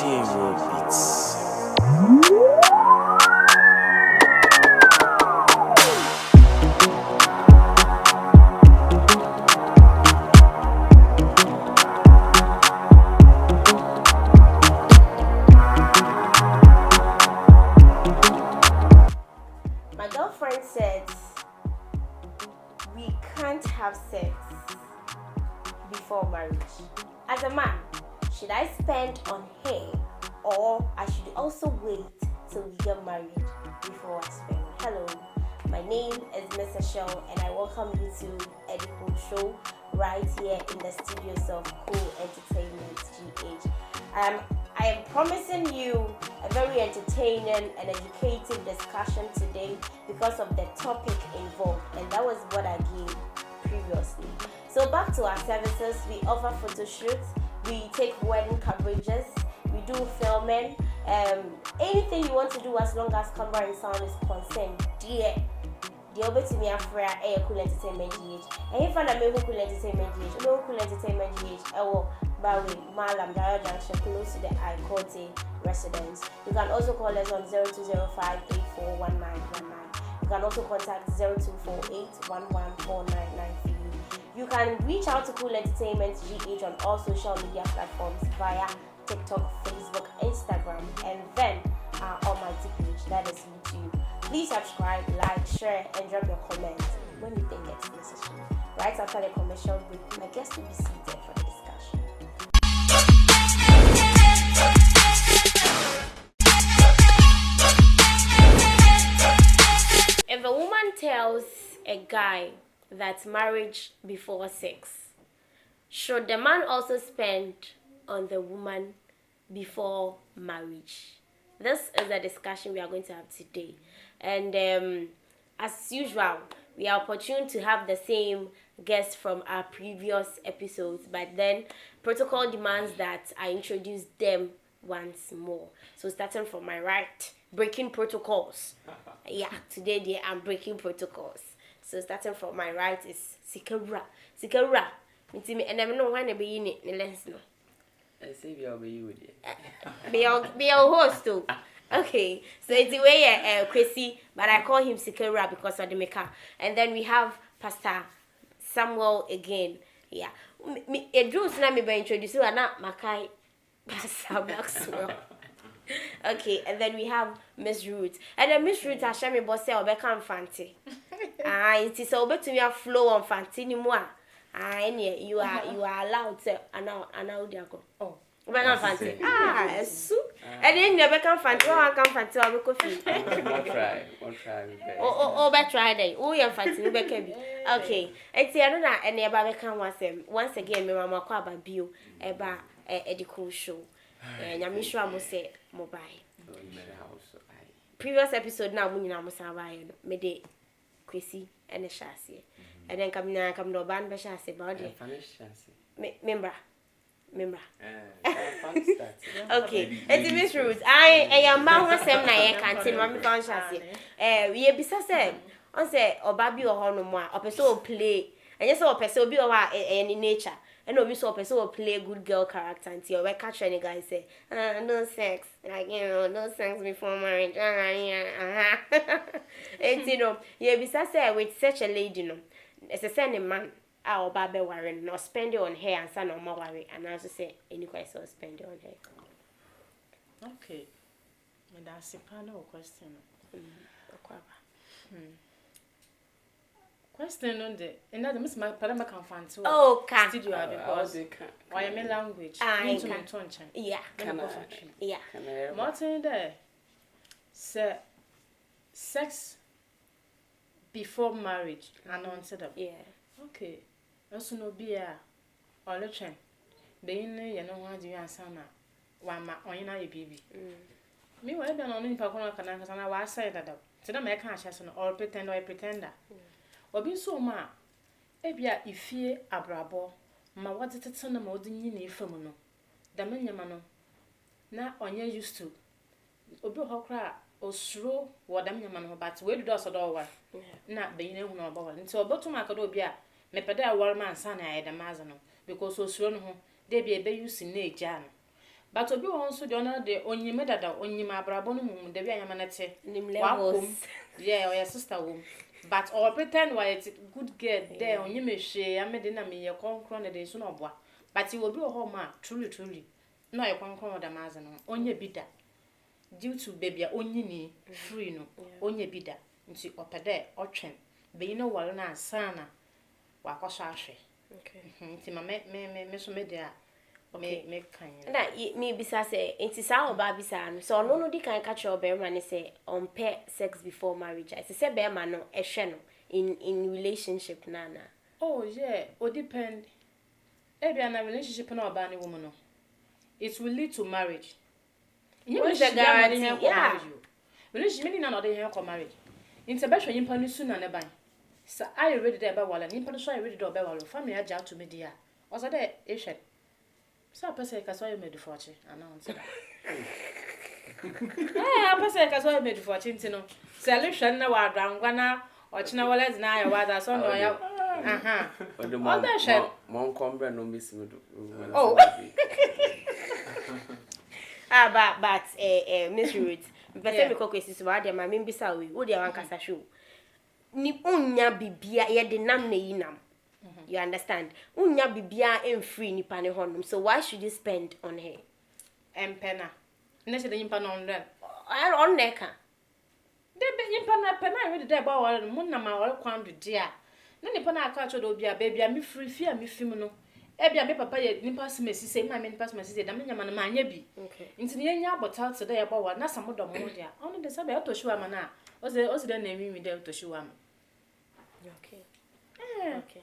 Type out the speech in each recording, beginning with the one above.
J-Roll Beats. My girlfriend said we can't have sex before marriage. As a man, should I spend on her or I should also wait till we get married before I spend? Hello, my name is Miss Michelle and I welcome you to Edicool Show right here in the studios of Cool Entertainment GH. I am promising you a very entertaining and educative discussion today because of the topic involved, and that was what I gave previously. So back to our services, we offer photo shoots, we take wedding coverages, we do filming, anything you want to do as long as camera and sound is concerned. Dear, the over to me after a Cool Entertainment GH. And if I make Cool Entertainment GH, no Cool Entertainment GH, I will Bawi, Malam, Dara Junction, close to the Ikote residence. You can also call us on 0205 841919. You can also contact 0248 114993. You can reach out to Cool Entertainment GH on all social media platforms via TikTok, Facebook, Instagram, and then our almighty page, that is YouTube. Please subscribe, like, share, and drop your comments when you think it's necessary. Right after the commercial break, my guest will be seated for the discussion. If a woman tells a guy that marriage before sex, should the man also spend on the woman before marriage? This is a discussion we are going to have today. And as usual, we are opportune to have the same guests from our previous episodes, but then protocol demands that I introduce them once more. So starting from my right, breaking protocols. Yeah, today I'm breaking protocols. So starting from my right is Sikara. And I know when I be in it, let's know. I say we are with you. Be your host too. Okay, so it's the way Chrissy, but I call him Sikara because of the maker. And then we have Pastor Samuel again. Yeah, it drew me by introducing Anna Makai Pastor Maxwell. Okay, and then we have Miss Ruth. And then Miss Ruth has shown me boss say Obeka Fanti. It is over to me a flow on Fanti ni moi. You are allowed to and now they go. Oh. Obeka Fanti. So and then you Obeka Fanti, one can Fanti or coffee. One try. Oh, better try then. Oh, you Fanti, you be okay. It's the other and the Obeka once again, me mama kwa ba bio eba Edicool Show. And I'm sure I must say mobile. Previous episode now we na must have me de Chrissy and the chassis. And then come no band be chassis about it. Member. Okay. It's Miss Ruth. I am man who say na ye canteen ma me fan chassis. We bisa say on say obabi o ho no mo a opeso play. And yes opeso obi o wa in nature. And no, so person will play good girl character until we catch any guy say, no sex, like no sex before marriage. And be say with such a lady, it's a sending man, our baby worrying, no spend it on her and son or more worry, and I also say any question spend it on her. Okay, that's a panel question. Question on the another Miss Palama can find to studio because why am I language? Yeah. Martin there. Sex before marriage and on set up. Yeah. Okay. Also no beer or lecture. Being you know what you answer now. One ma on your baby. Me why don't only Pacona can I was say that. So don't make a chance or pretend or pretender. Obi so ma ebia ifie abrabo ma wodetete na ma odinyi na ifam no da manyama no na onye used to obi hokra osuro wodam nyama no but we do so do wa na beyin ehu na obawa nti obotum akado obi a mepeda awar man sa na ayeda maza no because osuro no ho de bia ebe use na eja no But obi won so de ona de onyime dada onyima abrabo no mum de bia yamanete nim levels yeah or your sister wom but or pretend why it's good girl there onyime hwe amede na me ye konkro na de so no oboa but he will be ho ma truly no ye konkro da maze no onye bida due to baby onyini free no onye bida nti opede otwen be you know wale na asana wakoso ahwe okay nti ma me so me de a me kan na me bisa say nti sa oba bisa no so no di kan catch your bear man say on pair sex before marriage I say bear man no ehwe no in relationship nana oh yeah o depend ebia na relationship na oba ni woman no it will lead to marriage what's the guarantee yeah relationship meaning na no dey here for marriage nti be hwe nyimpa no su na ne ban sa I ready there be wala nyimpa no so I ready there be wala family aja to me dia o so dey ehwe so person ka so you made for chi announce that person ka so you made for chi ntino solution na wa dangwa na ochina wala zina ya wa da so no ya the mon combre no miss me do oh but Miss Ruth person me kwesi so wa de ma me bisa we wo de wan kasa show ni unya bibia ye de nam na yinam. You understand? Unya bibia free ni pane honum. So why should you spend on her? Pena. Nese de yimpa no on them. On neka. De be yimpa na pena ready there ba wala mun na ma wala kwan do dia. Na nipa na aka cho do bia baby me free fia me film no. E bia me papa ye nipa smesi say ma me nipa smesi say da me nyama na ma anya bi. Okay. Nti ne nya bottle to there ba wala na samodo mo dia. Onu de sabe to shiwa ma na. O se de na mi de to shiwa ma. Okay. Okay.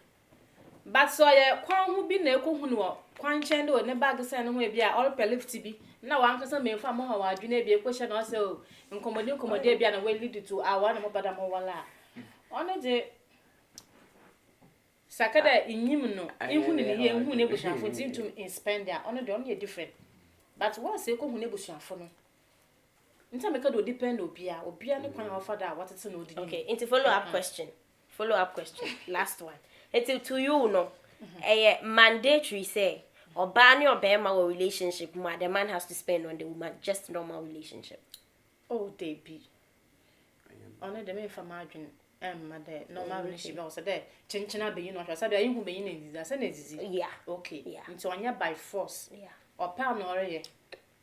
But so ye kwan hu bi na ekohu no kwan chen de ne bag say no ho e bia all per lift bi na wan kasa me fa mo ha wa adwuna bi ekwohye na o say o nkomodi bia na we lead to awa na mo bada mo wala ono je sakada inyim no ehu ne ye ehu ne bushafo tin to spend there ono de ono ye different but once ekohu ne bushafo no nta make do depend obia ne kwan ofa da watete na odi. Okay, into follow up question last one. It's to you no mandatory say or ban your bema or relationship more the man has to spend on the woman just normal relationship. Oh they be only the me for margin mother normal relationship also there chinchina be you know say there you be you na disease yeah okay yeah into onya by force yeah or pa no ore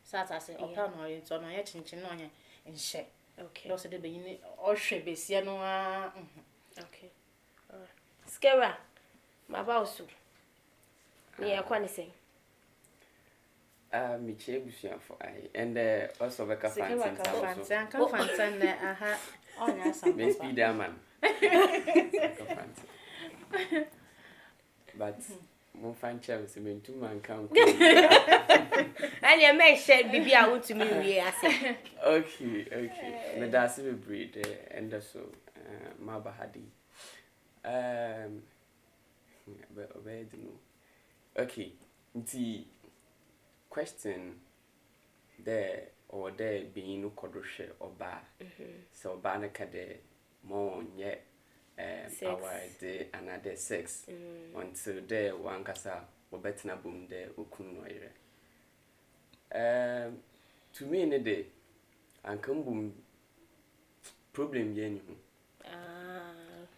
sata say or pa no ore to no ya chinchina onya nhye okay also the be you or hwe be sia no okay Skera, my boss. Yeah, kwani say. Me chebusia for I and also the fancy aha onya some me speed man. But mo fan chance me two man count. And you may share bibi a want to me we ase. Okay. Me da se be breed and so ma bahadi. Okay, the question there or there being no kodoshe or bar. So banaka de more yet our day another sex until there one kasa or better boom there ukunoire. To me in a day and come boom problem yen.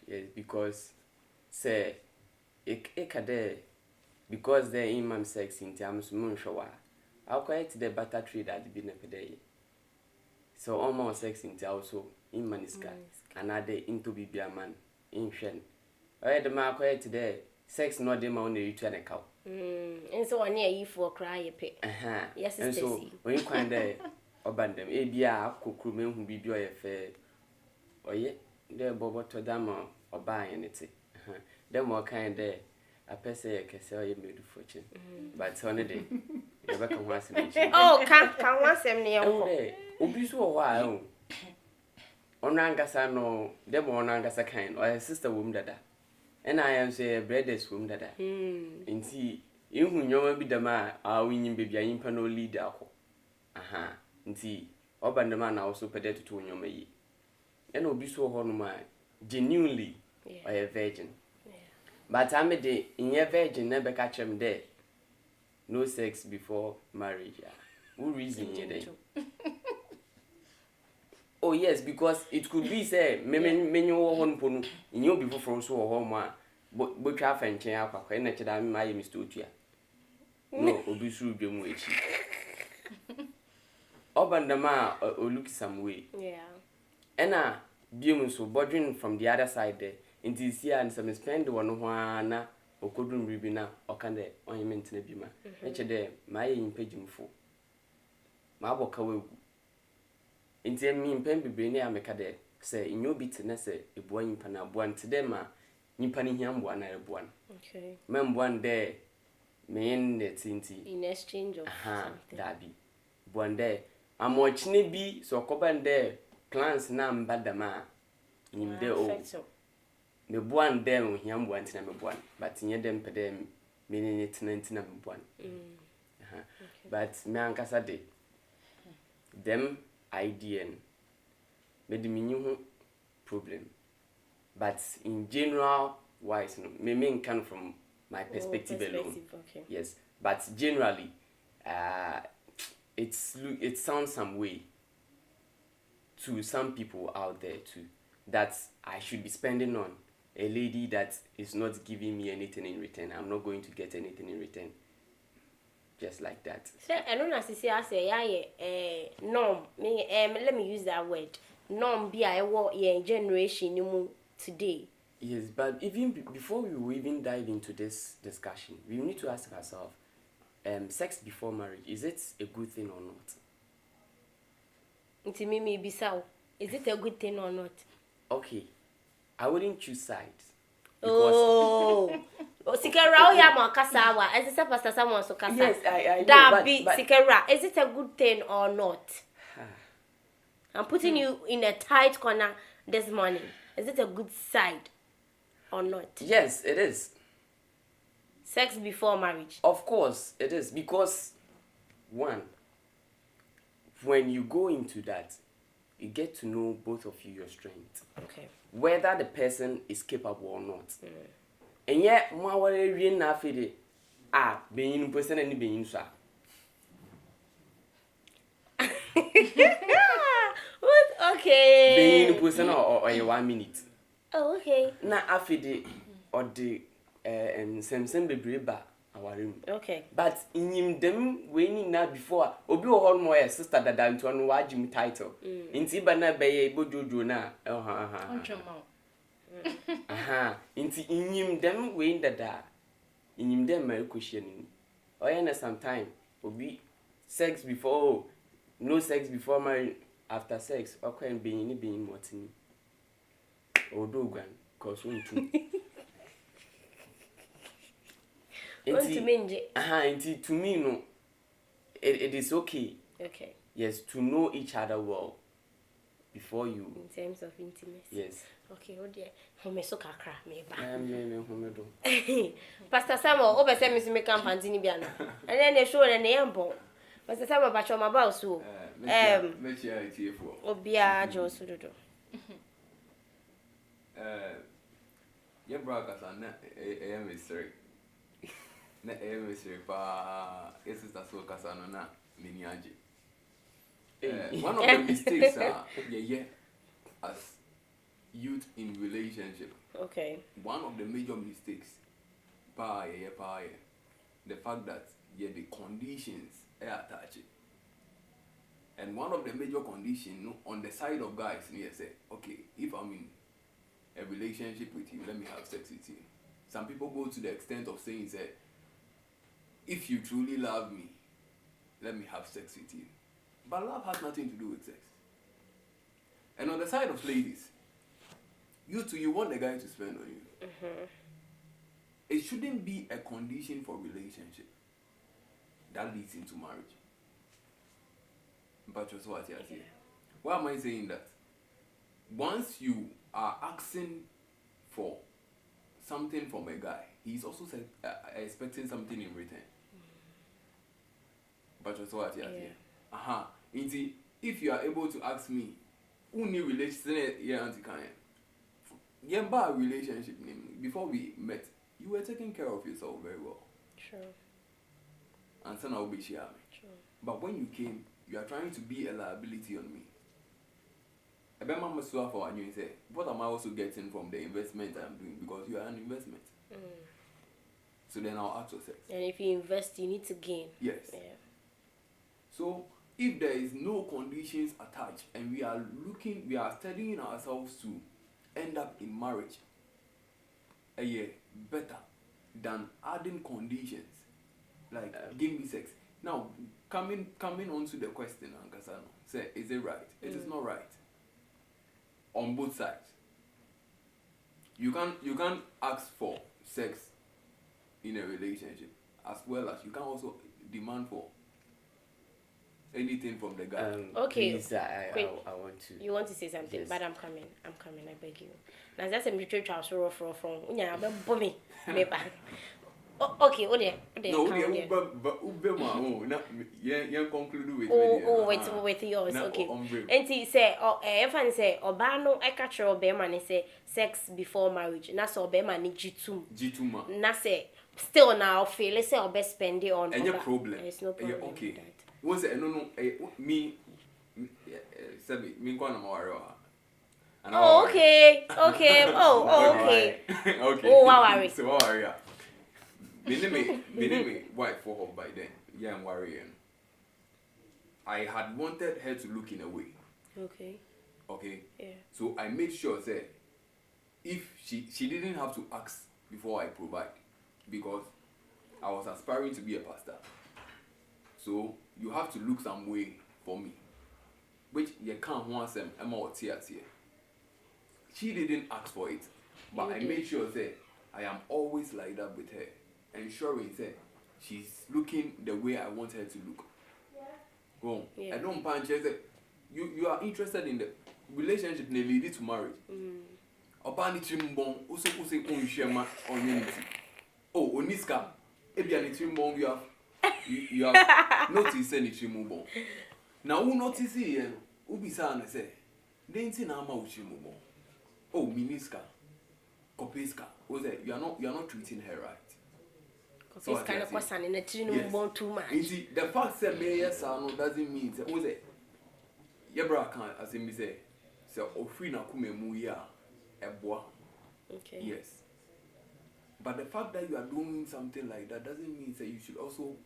Yes, because say ekade because they imam sex in terms moon shower. I'll quite the butter tree that be na pede. So almost sex in also in maniska another into bibia man in shen. I the ma quite today sex not the man you turn a cow. And so on you for cry a pit. Yes, and so when you find there abandon abia kukumen who be your affair or yet there bobo to dama or buy anything. Then more kind there. A person can sell you made fortune. But on a day, you never can once in oh, can't once them near. Obisu a while. Onangasa no, them onangasa kind, or a sister womb dada. And I am say a breaders womb dada. In see, you who know be the man, our winning baby, I impano leader. Aha, in see, Oban the man also pedet to your may. And Obisu honoma genuinely or a virgin. But I'm in your virgin never catch him there. No sex before marriage. Who reason it? Oh yes, because it could be say many one ponu in you before from so home but traffic and chain up and I said my Mr. Utia. No, obisu dwemu echi. Obandama or look some way. Yeah. Ena biom so bodging from the other side there. Into here and some spend one na okodun ribina or can de on maintain bima. Eche de my impaging for. Ma boka we. Into me pen be near mekade say in your bitterness a boy in pana one to them nimpani him one I one. Okay. Mem one day main net in exchange of something. That be one day. I'm watching be so coban there plans nam badama in the old. Me one them with him one to number one, but near them per them meaning it's 1991. But me and Cassade them idea made me new problem. But in general wise, no, me come from my perspective alone. Okay. Yes, but generally, it sounds some way to some people out there too that I should be spending on a lady that is not giving me anything in return. I'm not going to get anything in return. Just like that. So I don't know as I say, norm. Let me use that word. Norm be I want your generation today. Yes, but even before we even dive into this discussion, we need to ask ourselves, sex before marriage, is it a good thing or not? It's me be so. Is it a good thing or not? Okay, I wouldn't choose sides. Oh, Sikera, ya makasawa. As a pastor, someone so kasa. Yes, I know. But Sikera, is it a good thing or not? I'm putting you in a tight corner this morning. Is it a good side or not? Yes, it is. Sex before marriage. Of course, it is. Because, one, when you go into that, you get to know both of you, your strengths. Okay. Whether the person is capable or not. And yet, my worry na fide being person and being sa. What? Okay. Being person or 1 minute. Oh, okay. Na afide or the same bebreba awarim. Okay. But in him them when na before obi o hon mo sister dada nto no wa jim title. Inti ba na be ye bojojo na inti inyim dem we dada inyim dem ma question ni. Oya na sometime obi sex before no sex before marriage after sex okwa being ni being motini. Odogwan cause one too. To me, no, it is okay. Okay. Yes, to know each other well before you. In terms of intimacy. Yes. Okay, oh dear. Home so kakra me ba. Me do. Pastor Samuel, obe say me make am fantini bia na. And then they show na yembo. Pastor Samuel ba choma ba so. Me chia itiefo. Obia jo so dodo. Ye broadcast na mystery. Na mystery pa sister so kasa no na mini age. One of the mistakes as youth in relationship. Okay. One of the major mistakes the fact that the conditions are attached. And one of the major conditions on the side of guys say, okay, if I'm in a relationship with you, let me have sex with you. Some people go to the extent of saying that if you truly love me, let me have sex with you. But love has nothing to do with sex. And on the side of ladies, you too, you want the guy to spend on you. It shouldn't be a condition for relationship that leads into marriage. But just what you're saying. Why am I saying that? Once you are asking for something from a guy, he's also expecting something in return. But just what you're saying. Indeed, if you are able to ask me, who knew relationship? Relationship before we met, you were taking care of yourself very well. True. And so now we share me. Sure. But when you came, you are trying to be a liability on me. I bet Mama Sua for you say, what am I also getting from the investment I'm doing? Because you are an investment. So then I'll ask yourself. And if you invest, you need to gain. Yes. Yeah. So if there is no conditions attached and we are studying ourselves to end up in marriage, a year better than adding conditions like give me sex. Now coming on to the question, Ankasano, say is it right? It is not right. On both sides. You can't ask for sex in a relationship as well as you can also demand for anything from the guy. Okay. Please, I want to. You want to say something, yes. But I'm coming. I beg you. Now that's a military transfer from. Yeah, but me. Okay, what there? No, yeah, conclude with. Oh, with yours. Okay. And he say, everyone say, Obano, I catch your bear and say, sex before marriage. Na so bear man G2. Na say, still now, feel let's say, I'll best spend it on. Any problem? There's no problem. Okay. Once no, me, Sabi, me go na worry. Oh, okay. Okay. Oh, okay. Okay. Oh, worry. So worry. Me wife for her by then. Yeah, I'm worrying. I had wanted her to look in a way. Okay. Yeah. So I made sure that if she didn't have to ask before I provide, because I was aspiring to be a pastor. So you have to look some way for me, which you can't want them. She didn't ask for it, but I made sure that I am always like that with her, ensuring that she's looking the way I want her to look. Go. I don't punch her. You are interested in the relationship, they lead it to marriage. Obani trimbon, also unshema on unity. Oh, Oniska, ebiani trimbon you have noticed any trimbon. Now who notice here? Ubisa and say, Dainty Nama Uchimubon. Oh, Miniska, Kopiska, was it? You are not treating her right. So it's kind of person in a trimbon too much. You see, the fact that Mayor Sano doesn't mean that was it. Yebra can as him say, so Ofrina Kume Muya, Eboa. Okay. Yes. But the fact that you are doing something like that doesn't mean that you should also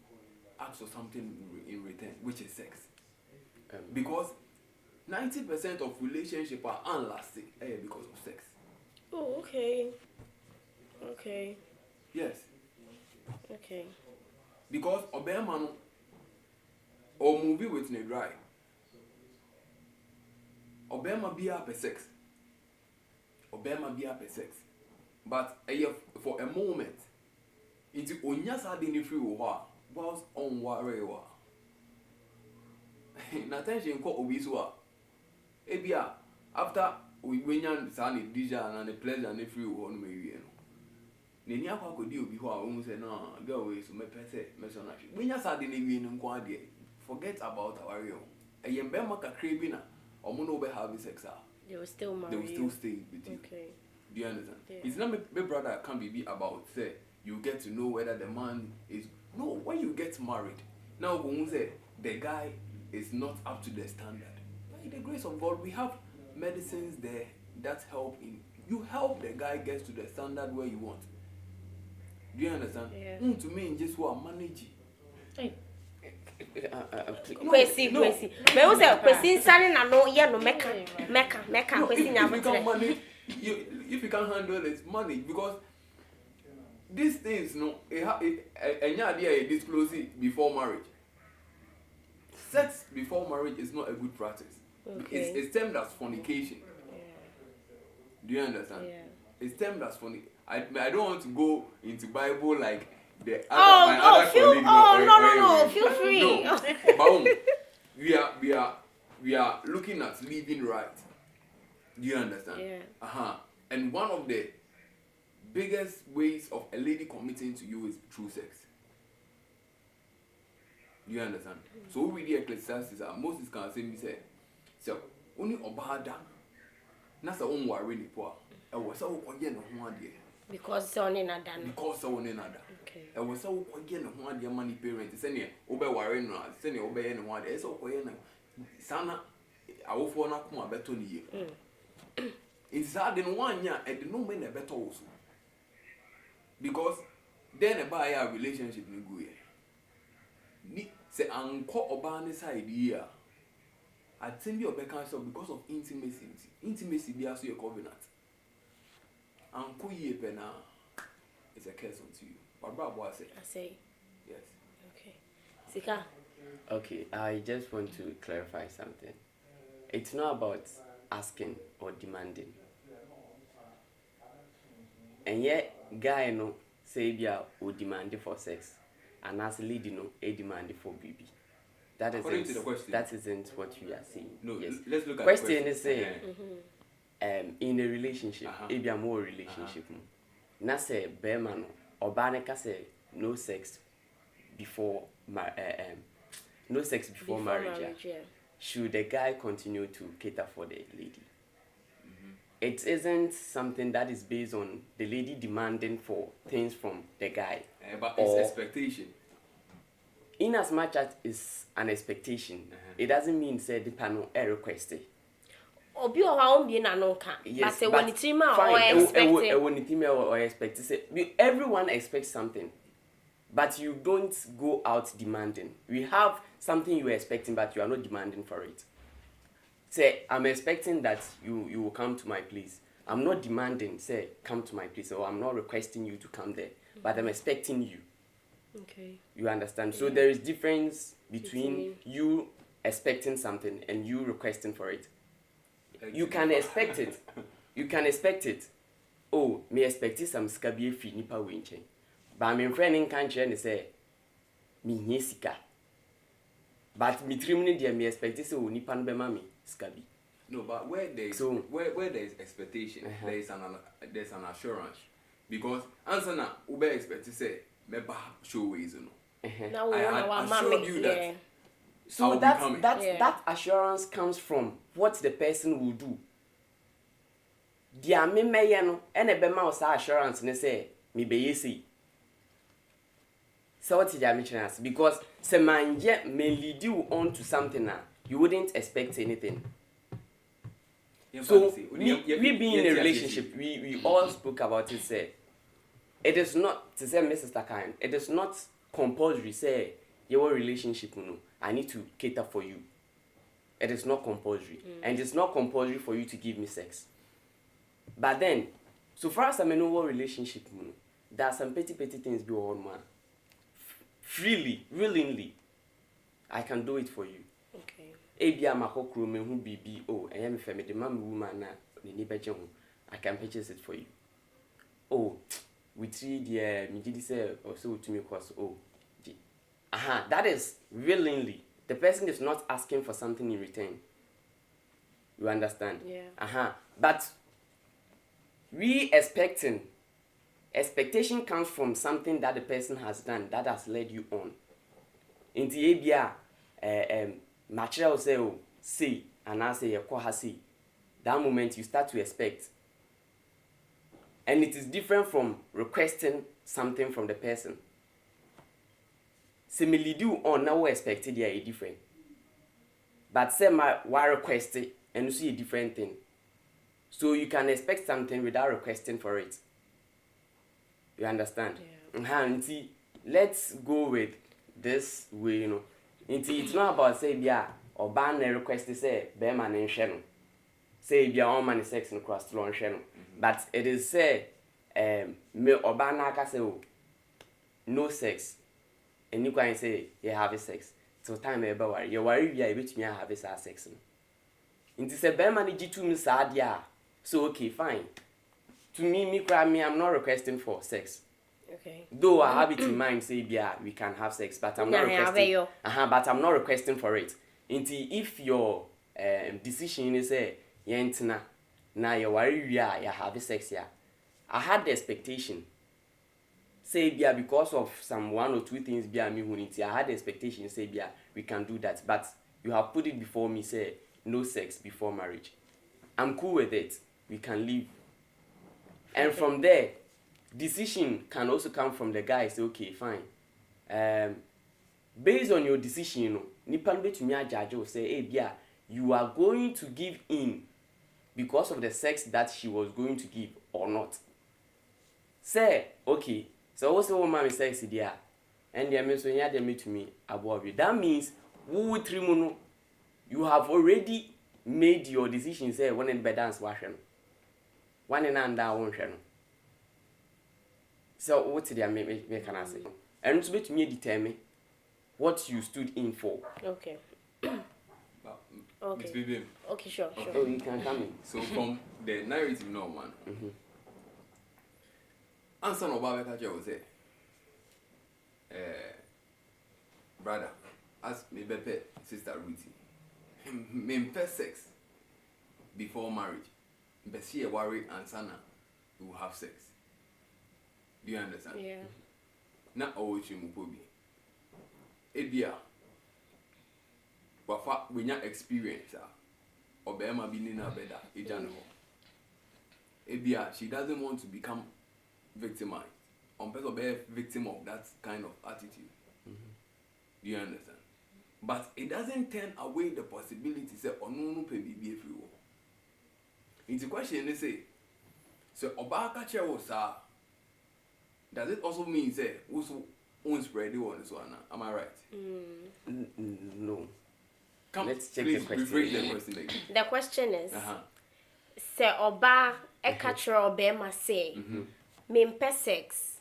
ask for something in return, which is sex. Because 90% of relationships are unlasting because of sex. Oh, okay. Okay. Yes. Okay. Because Obama or movie with ne dry. Obama be up a sex. Obama be up a sex. But for a moment, it's onya sa de free wa whilst on worry wa. Na tension ko obi so a. Ebia after we wenya sa ne dija na ne pleasure na free wo no mewie no. Neni akwa kodi obi ho a wo say no girl we so me pese me so na hwe. Wenya sa de na wie no nko ade. Forget about our real. Eyembe maka krebi na omo no be have sex. They will still marry. They will still stay with you. Okay. Do you understand? Yeah. It's not my brother can't be about say you get to know whether the man is no when you get married. Now when say the guy is not up to the standard. By the grace of God, we have medicines there that help in you help the guy get to the standard where you want. Do you understand? Yeah. To me just who are managing. Hey. Kwesi. Me wo say kwesi nsane na no ye no meka kwesi nya manage. If you can't handle it, manage because these things, no, it disclose it before marriage. Sex before marriage is not a good practice. Okay. It's termed as fornication. Yeah. Do you understand? Yeah. It's termed as fornication. I don't want to go into Bible like the no, feel free. No, but we are looking at living right. Do you understand? Yeah. And one of the biggest ways of a lady committing to you is through sex. Do you understand? So we read the Ecclesiastes, Moses can say me say, so only obada. Nasa on worry the poor. I was so again on one day. Because someone in another. Because someone in another. Okay. And when someone again one their money parents, send you obey worrying, send you obey anyone. It's okay. Sana, I will phone up my better year. It's hard in 1 year, and no man a better also. Because then a buy a relationship in go here. Say uncle Obama's idea. I think you're back because of intimacy. Intimacy be also your covenant. Uncle Yepena is a curse unto you. But Bravo, I say. Yes. Okay. Sika. Okay, I just want to clarify something. It's not about asking or demanding. And yet, guy no say be a demand for sex, and as lady no a demand for baby. That isn't what you are saying. No, yes. Let's look at question the question. Is saying, in a relationship, it be a more relationship. Na say be man or baneka say no sex before marriage. Yeah. Should the guy continue to cater for the lady? It isn't something that is based on the lady demanding for things from the guy. But it's expectation. In as much as it's an expectation, it doesn't mean say the panel a request. Obi o ha on be na no ka. Yes, but when it or expect. Everyone expects something. But you don't go out demanding. We have something you are expecting, but you are not demanding for it. Say, I'm expecting that you will come to my place. I'm not demanding, say, come to my place, or I'm not requesting you to come there, but I'm expecting you. Okay. You understand? Yeah. So there is difference between you expecting something and you requesting for it. You can expect it. You can expect it. Oh, me expect some skabi free nipa winche. But my friend in country say, me nye sika. But me trimini dia me expect say oh nipa no be mami skabi. No, but where there is expectation, there's an assurance. Because answer na ube expect say me ba show ways no. I assured you that. So that assurance comes from what the person will do. Dia me meye no ene be ma o assurance ne say me be yesi. So what dia me chance because se manje may lead you on to something now you wouldn't expect anything. So we being in a relationship, we all spoke about it. Say it is not to say Mrs. Takan. It is not compulsory. Say your relationship, no. I need to cater for you. It is not compulsory, and it's not compulsory for you to give me sex. But then, so far as I know what relationship, no, there are some petty things be on man. Freely, willingly, I can do it for you. Okay. Ebia makokro me hu bibi oh I am family the man woman na ni beje hu I can purchase it for you. Oh with 3 dear me did say also to me cost oh that is willingly. The person is not asking for something in return. You understand? Yeah. But we expectation comes from something that the person has done that has led you on. In the ABA material say oh say and I say say that moment you start to expect. And it is different from requesting something from the person. Say me lead you on now expected yeah different. But say my why request it and you see a different thing. So you can expect something without requesting for it. You understand? Yeah. Let's go with this way, you know. It's not about say yeah or ban a request to say be man in sheno. Say be all man sex in cross to launch sheno. But it is say me or ban na say oh no sex. And you can say you have sex. So time ebe worry. You worry we are with me have sex. Inti say be man G2 me sad yeah. So okay, fine. To me, I'm not requesting for sex. Okay. Though I have it in mind, say yeah, we can have sex, but I'm not requesting. But I'm not requesting for it. If your decision is say yentina, now you worry you have sex yeah. I had the expectation. Say yeah, because of some 1 or 2 things be me who I had the expectation say yeah, we can do that. But you have put it before me say no sex before marriage. I'm cool with it. We can live. And from there, decision can also come from the guy. Say, okay, fine. Based on your decision, you know, nipa betumi judge or say, hey, yeah, you are going to give in because of the sex that she was going to give or not. Say, okay, so what's the woman is sexy there? And they mean so yeah, they meet me above you. That means you have already made your decision. Say one in bed dance wash one in and down one. So what's the me can I say? And to bet me determine what you stood in for. Okay. Okay. Okay, sure. Oh, you can come in. So from the narrative no one. Answer no Baba Kacha will say, brother, as me bepe sister Ruthie, me sex before marriage. Besi a worry and sana will have sex. Do you understand? Yeah. Not always you mupobi. Ebia. Wafa when you experience or Bema binina beda ejano. Ebia, she doesn't want to become victimized. On purpose of being victim of that kind of attitude. Do you understand? But it doesn't turn away the possibility say no pay be everywhere. It's a question they say. So Obaka chair was does it also mean say also own spread the one so am I right? No. Let's check the question. Rephrase the question again. The question is say Oba e catcher Obama say me sex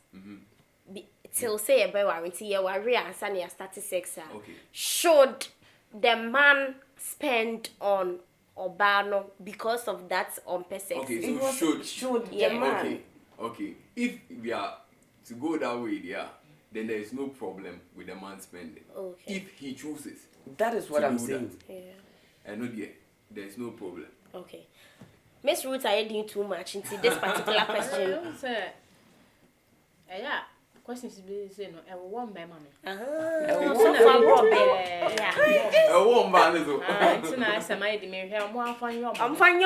till say about warranty you worry and say you start sex. Okay. Should the man spend on Obano because of that on sex? Okay, so should the man. Okay. If we are to go that way, then there is no problem with the man spending. Okay. If he chooses. That is what I'm saying. Yeah. And no, there is no problem. Okay. Miss Ruth, are you doing too much into this particular question? Yeah. Questions be say no. A warm man. So far, yeah. A warm man is it's nice. I might be here. I'm fine.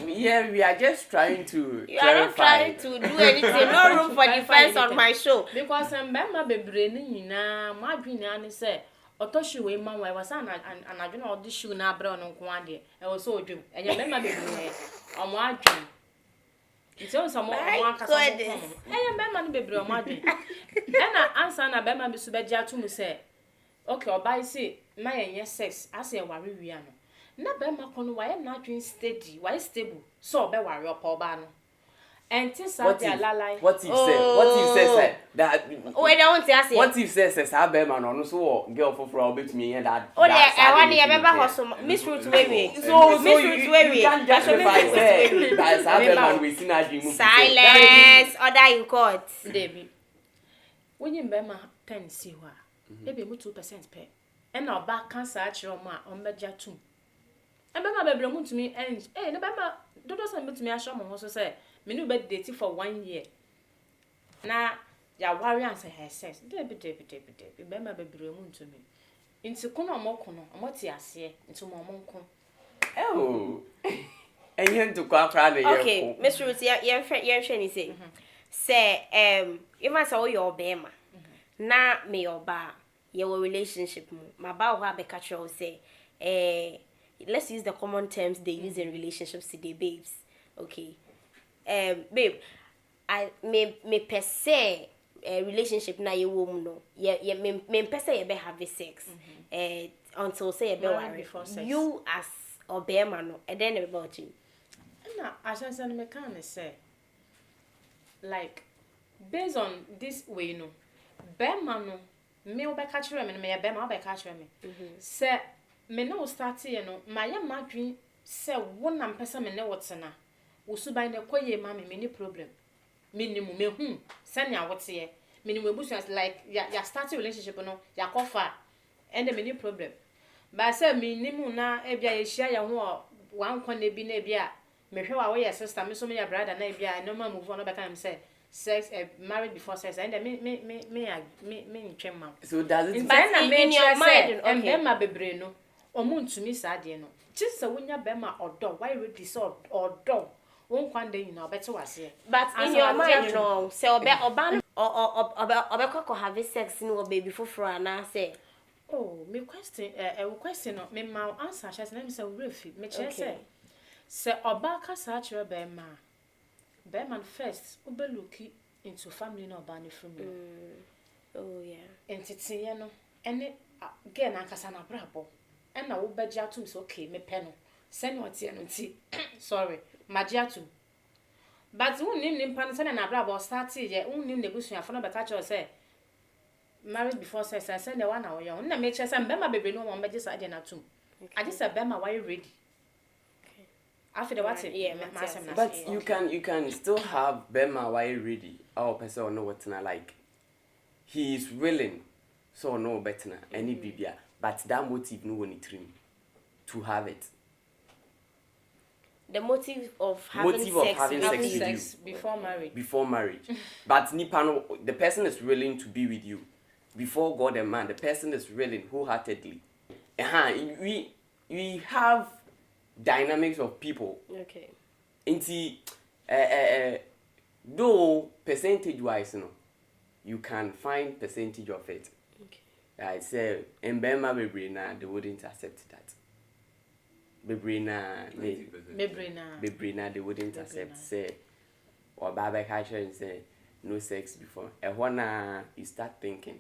Yeah, we are just trying to. You are not trying to do anything. No room for defense on my show. Because I'm be brainy na. My dream na say. Otoshi we man we was an adwena odi shoe na abra no nko ade. E was so odwum. Enye be ma be brainy. Omo adwum. It's also more aka so. Enye be ma no be brainy omo adwum. Na answer na be ma be so be gya to mu say. Okay, obai say na yenye sex as e ware wi ano. Na be ma kono wa ye na adwun steady, wa stable. So be ware opa oba no. And this are the lalai. What if says that? Wait, I want to ask you. What if says I bear man on so girl for a bit me and that? Oh, I want to remember how Miss Ruth Wewe. So Miss Ruth Wewe. You can't justify say that I bear man we seen as you move. Silence. Order in court. Debbie. When you bear my 10 see wa, maybe 2% pay. And our back cancer at your ma on Beja too. And bear my baby to me and the bema don't send me a show also say. Me no be dating for 1 year. Na ya worry answer her sex. Debi. Be ma bebre mu to me. Inti kono omokono, omoti ase, inti mo monko. Oh. Enye to kwa na ye. Okay, Miss Ruth, your friend is say. Say even say your bema. Na me your ba, your relationship mu. Ma ba ho abeka tro say let's use the common terms they use in relationships today, babes. Okay. Babe, I me per se relationship na ye woman no. Me per se ye be have sex. Until say ye be worry. You as obema no. And then about you. Na ashansa me can say like based on this way no. Bema no me obe ka kire me ye bema obe ka kire me. Say me no start here no. My madwin say one am person me ne wotena. Usuba ine koye ma me any problem. Minimum me hu send ya wote ye. Minimum business like ya start a relationship no ya kofa and any problem. But say minimum na ebia ye share ya ho wan kwa na bi na bia me hwe wa we sister me so me ya brother na bia no ma move on back am say sex married before sex and me ntwem ma. So does it in your mind and be ma bebre no omuntumi sa de no. Just say wonya be ma odo why ready so odo One day, you know, better was here. But in your mind, you know, say oban or have sex in your baby for and I say. Oh, me question, question, me ma answer. She said, "Let me say refi." Me say oba kasa chwe be man first. Ube looki into family no bani from you. Oh yeah. Entity ye no, ene again ankasa na brabo. And na ube jatu so okay me peno. Send what ye no ti. Sorry, majatu. But unim nimpa no na brabo start ye unim nebusua fo no beka che say married before sex. I said the one hour young. Na make sure say bema bebe no one just ade na tum. I just said bema why you ready. Okay. After the what Yeah, but you can still have bema why you ready. Our person know what na like. He is willing, so no better na any bibia. But that motive no one trim to have it. The motive of having sex before marriage. Before marriage. But nipano, the person is willing to be with you. Before God and man, the person is willing wholeheartedly. We have dynamics of people. Okay. Inti, though percentage wise, you know, you can find percentage of it. Okay. I say, in Bema Bebrina, they wouldn't accept that. Bebrina, they wouldn't accept. Say, or Baba Kasha and say, no sex before. And when you start thinking,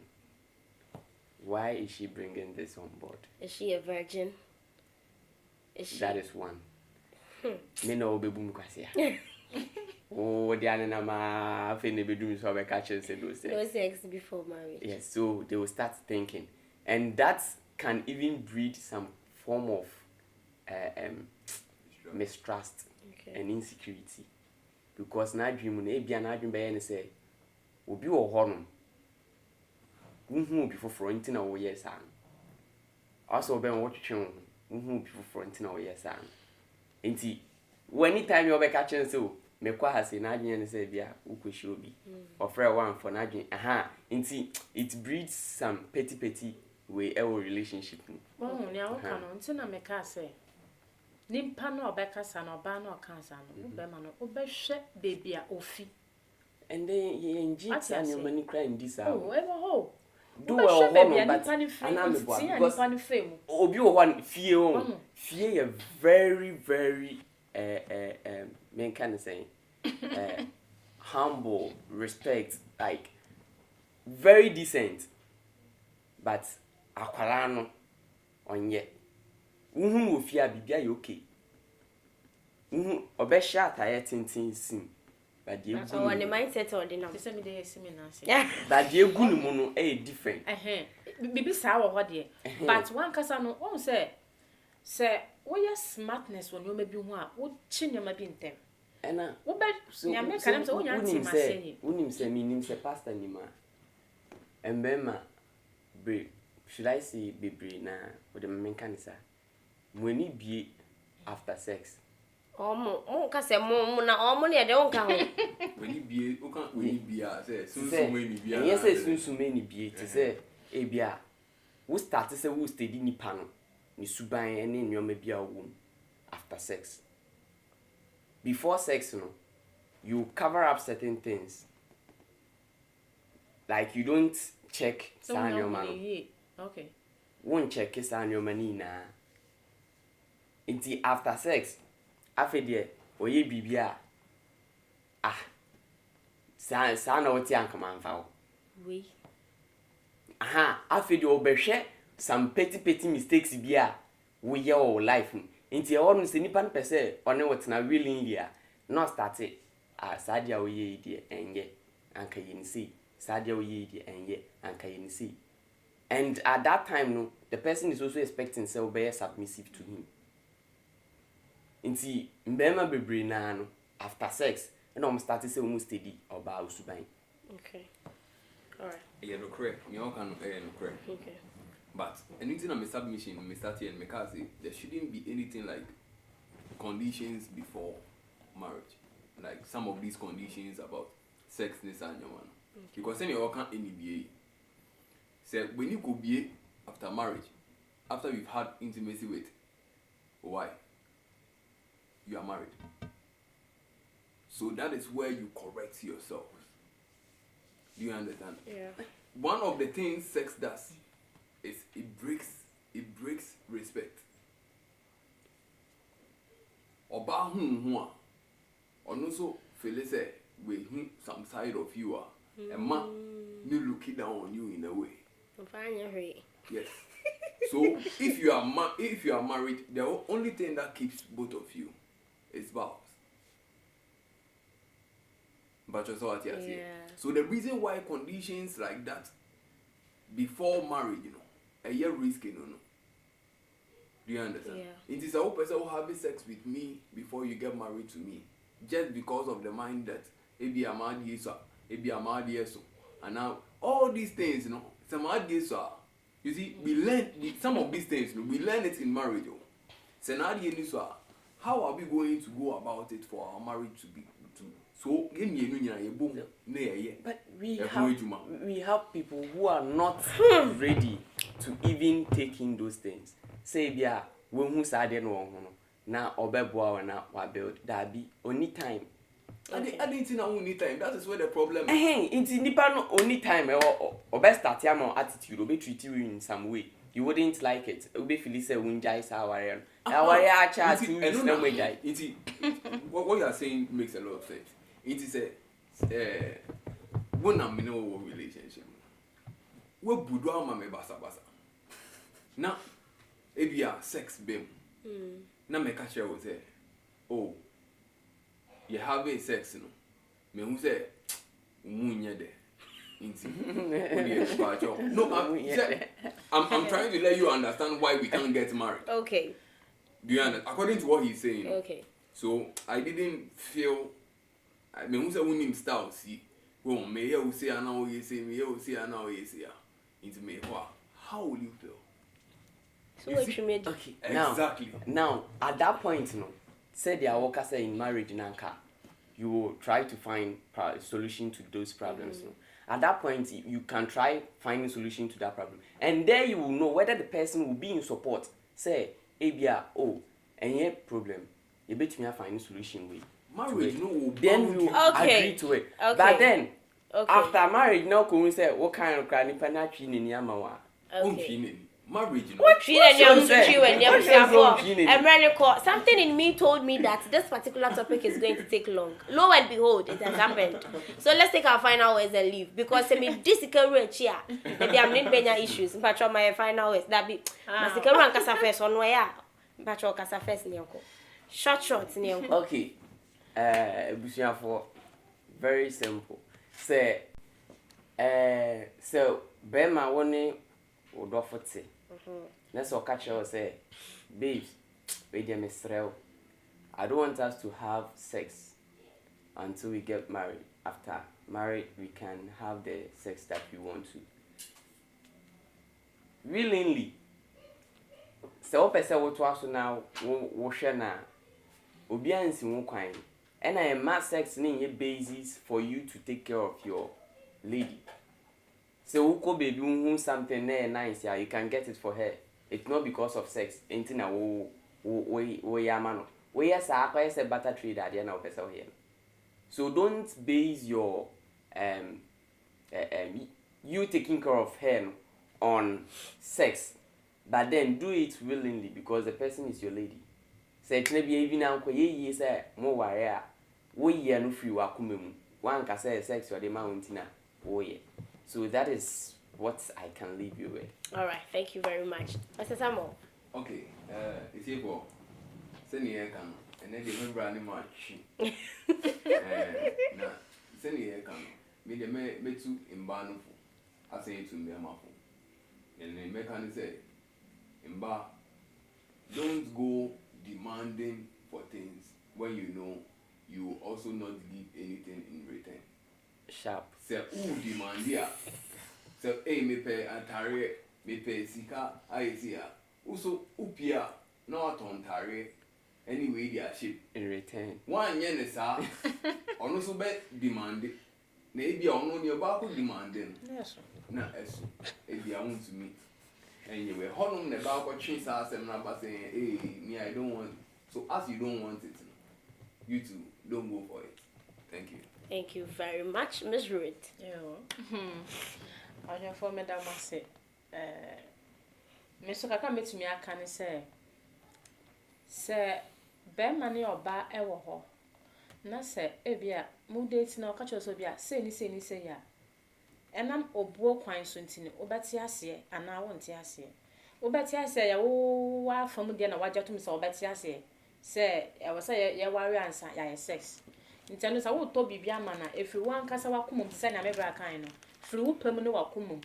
why is she bringing this on board? Is she a virgin? Is she? That is one. Me no be boom kwasia. Oh, the anama finna be doing so Baba Kasha and say no sex. No sex before marriage. Yes, so they will start thinking, and that can even breed some form of mistrust and insecurity. Because na dream na ebia na dream be say obi wo hono unhu obi foforo nti na wo yes an also be wo twetwe unhu obi foforo nti na wo yes an nti anytime you be catch say me kwa ha say na dream ne say bia ukoshi obi ofre one for na dream nti it breeds some petty way our relationship. Oh nya wo ka no nti na me ka say nimpa no obekasa na oba no kansa no obema no obehwe baby a ofi and then ye enjit and your money cry in this hour. Oh ever ho do well one but because obi o one fie a very men can say humble, respect, like very decent, but akwara no onye wo fia bibia ye okay obesha ataye tintin sim but the so on the mindset or the number say me dey sim na say but the egu no no different bibi sa wo ho de but one kasa no won say wo ya smartness won yo ma bi ho a wo chi nyama bi ntem ena wo be nyame kanam say wo nya nti ma say unim say me nim say pastor ni ma embema be should I say bebre na with the mechanism money be after sex. Mo ka se mo na mo ne de won ka ho. When be o kan when be say sunsun me ni bia. Yes say sunsun me ni bia to say e bia we start say we steady nipa no ni suban ene nyoma bia wo after sex. Before sex no you cover up certain things. Like you don't check your man. Okay. Won't check your money na. Inti after sex afede oye bibia sa na oti ankama mfa wo we afede obehwe some petty mistakes bia we your life inti e wonu se nipa npese one wotena willingly not start it sadia oye ide enye anka yinsi sadia oye ide enye anka yinsi and at that time no the person is also expecting say be submissive to him. Inti mbema bebre na no after sex and I'm starting say almost steady about usuban. Okay. All right. Yeah, no correct. Me all can no correct. Okay. But anything on my submission, me start here and me can say there shouldn't be anything like conditions before marriage. Like some of these conditions about sexness and your man. Because then you all can't any be. Say when you go be after marriage, after you've had intimacy with why? You are married. So that is where you correct yourself. Do you understand? Yeah. One of the things sex does is it breaks respect. Oba hu ono so feel say we some side of you are a man me look it down on you in a way. Yes. So if you are married, the only thing that keeps both of you is vows. But you saw what you say. So the reason why conditions like that before marriage, a year risky, no. Do you understand? Yeah. It is a whole person who having sex with me before you get married to me, just because of the mind that ebi amadi so, ebi amadi so, and now all these things, some amadi so. You see, we learn some of these things. We learn it in marriage. So now how are we going to go about it for our marriage to be? So but we have people who are not ready to even take in those things. Say bia when who said no na obeboa na wa build that be only time. I didn't know only time. That is where the problem is. It's nipa no only time or best start your attitude or be treat you in some way. You wouldn't like it. You be feel say unjai sa warrior. Warrior acha to use no way jai. What you are saying makes a lot of sense. It is a one amino relationship. We budwa ma me basa. Now, if you are sex bem. Na me catch you say, oh, you have a sex me who say umunya de. No, I'm trying to let you understand why we can't get married. Okay. Do you understand? According to what he's saying. Okay. So I didn't feel. I mean, who said we need style? See, well, me you say I know you say me you say I know you say into me. How will you feel? So what you made? Okay. Exactly. Now at that point, say they are worker say in marriage nanka, you will try to find a solution to those problems. At that point, you can try finding solution to that problem, and there you will know whether the person will be in support. Say, Abia, any problem, you bet me I find a solution with. Marriage, no. Then we will agree to it. Okay. But then, after marriage, now can we say what kind of cranny panachi in Yamawa? Okay. Marriage, something in me told me that this particular topic is going to take long. Lo and behold, it has happened. So let's take our final words and leave, because I mean this is here. Maybe I'm in Benya issues. But my final words that be Masikaru and Casa on where Patrol Casa first Nyoko. Short Nyoko. Okay. Bushia for very simple. Say so Bema one would offer tea. Let's all catch her say, babes, I don't want us to have sex until we get married. After married, we can have the sex that we want to. Willingly. So, person what was now, Woshana, Obians in Wokwine, and I am mass sex in your basis for you to take care of your lady. So who could be doing something there nice, yeah, you can get it for her. It's not because of sex. Ain't na we yamano. We yes, I say better trade at the end of the here. So don't base your you taking care of her on sex, but then do it willingly because the person is your lady. Say it maybe even uncle ye say more warrior. We no free wakumemu. One can say sex or the mountain. Oh yeah. So that is what I can leave you with. All right, thank you very much. Mr. Samuel. Okay, it's here for send here can and then they remember any much. Now, send here can me the me too in Banu. I say to me, I'm up. And the mechanic say, in bar, don't go demanding for things when you know you also not give anything in return. Sharp. Say, demand here. Say, hey, me pay Antare, me pay Sika, I see ya. Also, upia, not on Tare. Anyway, they are cheap. In return. 1 yen, sir. On also bet demanded. Maybe on only about demanding. Yes. Na eso ebi awon to me anyway honum na ba ko twin sa asem na ba saying hey me I don't want, so as you don't want it you too don't go for it. Thank you. Thank you very much, Miss Ruth. I just for me that must say, Mr. Kaka met me. I can say, Ben money or ba ever ho. Na say, ebia, mo date na catch us obia, say ya. And I'm obo quine swinting, obatiasie, and I won't tiasie. Obatiasie, oh, from the na waja to me so obatiasie. Say, I was say, ya warrior answer, ya sex. In terms of what Toby Biamana, if you want Casawakum, send a member kind of flew permanent wakumum.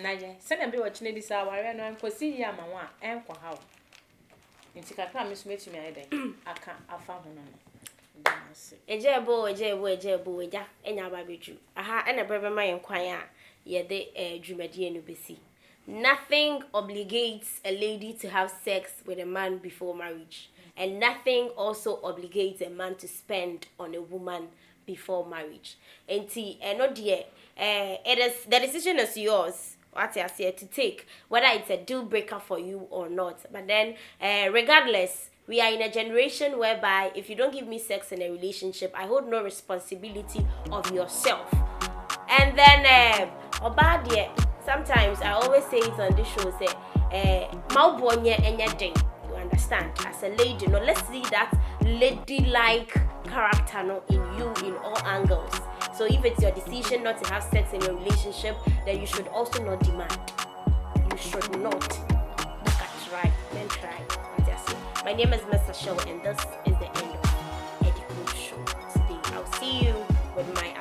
Naye, send a be watching this hour and for see ya, mamma, and for how. In Tikaka, Miss Mitch me, I can't, I found her. A jebo, ya, and your baby Jew. Aha, and a brother my inquire, ye de Jumadian UBC. Nothing obligates a lady to have sex with a man before marriage. And nothing also obligates a man to spend on a woman before marriage. And no dear, it is the decision is yours. What I say to take, whether it's a deal breaker for you or not. But then, regardless, we are in a generation whereby if you don't give me sex in a relationship, I hold no responsibility of yourself. And then, sometimes I always say it on this show, say, "Malbonye enyading." Understand, as a lady, no, let's see that ladylike character, no, in you in all angles. So if it's your decision not to have sex in a relationship, then you should also not demand. You should not. Look at try, then try. My name is Mr. Show, and this is the end of Edico Show today. I'll see you with my